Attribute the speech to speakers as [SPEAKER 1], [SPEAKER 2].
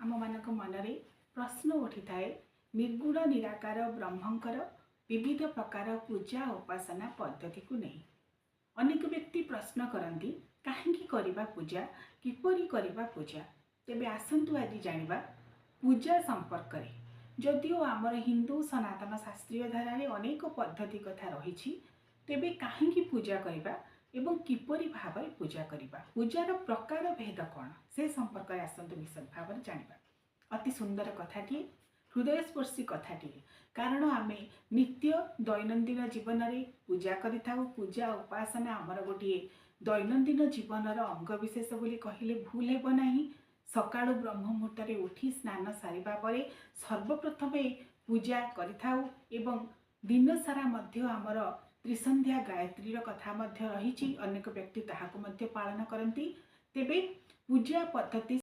[SPEAKER 1] आम मानक मनरे प्रश्न उठी थाए निर्गुण निराकार ब्रह्मंकर विविध प्रकार पूजा उपासना पद्धति को नहीं। अनेक व्यक्ति प्रश्न करती कहीं करवा पूजा किपरि करवा पूजा। तेबे आसंतु आज जानिबा पूजा संपर्क रे। जदिओ आमर हिंदू सनातन शास्त्रीय धारा अनेक पद्धति कथा रही, तेबे कहीं पूजा करवा एवं किपरि भाव पूजा करवा, पूजार प्रकार भेद कौन से संपर्क में आसतु विशद भाव जाना। अति सुंदर कथाटी, हृदयस्पर्शी कथाटी, कारण आम नित्य दैनंदिन जीवन में पूजा करिथाउ। पूजा उपासना आमर गोटे दैनंदिन जीवनर अंग विशेष बोली कहले भूल हेब नाही। सकाळु ब्रह्म मुहूर्त उठी स्नान सारिबा परे सर्वप्रथम पूजा करिथाउ एवं दिन सारा मध्य आमर त्रिसंध्या गायत्री कथा रही। अनेक व्यक्ति ताहाको मध्य पालन करती। तेबे पूजा पद्धति